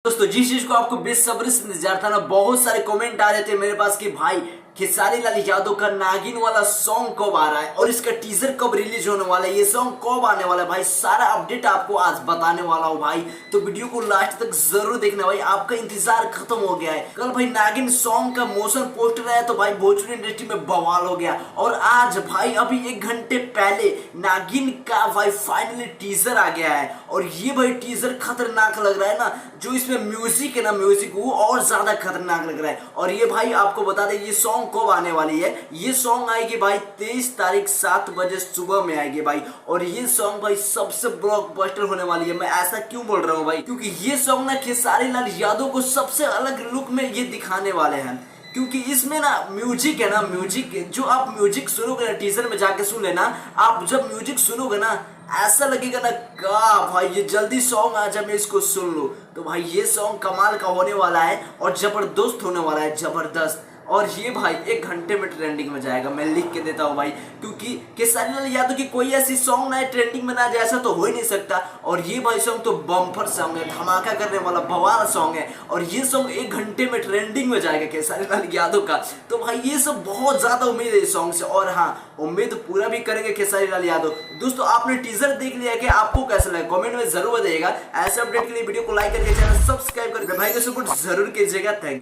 दोस्तों जिस चीज को आपको बेसब्री से इंतजार था ना, बहुत सारे कमेंट आ रहे थे मेरे पास कि भाई खेसारी लाल यादव का नागिन वाला सॉन्ग कब आ रहा है और इसका टीजर कब रिलीज होने वाला है, ये सॉन्ग कब आने वाला है। भाई सारा अपडेट आपको आज बताने वाला हूँ भाई, तो वीडियो को लास्ट तक जरूर देखना भाई, आपका इंतजार खत्म हो गया है। कल भाई नागिन सॉन्ग का मोशन पोस्टर आया तो भाई भोजपुरी इंडस्ट्री में बवाल हो गया, और आज भाई अभी 1 घंटे पहले नागिन का भाई फाइनली टीजर आ गया है। और ये भाई टीजर खतरनाक लग रहा है ना, जो इसमें म्यूजिक है ना, म्यूजिक वो और ज्यादा खतरनाक लग रहा है। और ये भाई आपको बता दें ये सॉन्ग कब आने वाली है, ये सॉन्ग आएगी भाई 23 तारीख 7 बजे सुबह में आएगी भाई। और ये सॉन्ग भाई सबसे ब्लॉकबस्टर होने वाली है। मैं ऐसा क्यों बोल रहा हूँ भाई, क्योंकि ये सॉन्ग ना खेसारी लाल यादव को सबसे अलग लुक में ये दिखाने वाले हैं। क्योंकि इसमें ना म्यूजिक है ना, म्यूजिक जो आप म्यूजिक सुनोगे ना, टीजर में जाके सुन लेना, आप जब म्यूजिक सुनोगे ना ऐसा लगेगा ना का भाई ये जल्दी सॉन्ग आ जाए मैं इसको सुन लूं। तो भाई ये सॉन्ग कमाल का होने वाला है और जबरदस्त होने वाला है, जबरदस्त। और ये भाई 1 घंटे में ट्रेंडिंग में जाएगा, मैं लिख के देता हूँ भाई, क्योंकि खेसारी लाल यादव की कोई ऐसी सॉन्ग ना ट्रेंडिंग में ना जाए, ऐसा तो हो ही नहीं सकता। और ये भाई सॉन्ग तो बम्पर सॉन्ग है, धमाका करने वाला बवाल सॉन्ग है, और ये सॉन्ग 1 घंटे में ट्रेंडिंग में जाएगा खेसारी लाल यादव का। तो भाई ये सब बहुत ज्यादा उम्मीद है इस सॉन्ग से, और हाँ उम्मीद पूरा भी करेंगे खेसारी लाल यादव। दोस्तों आपने टीजर देख लिया कि आपको कैसा लगा, कमेंट में जरूर बताइएगा। ऐसे अपडेट के लिए वीडियो को लाइक करके चैनल सब्सक्राइब करके भाई को सपोर्ट जरूर कीजिएगा। थैंक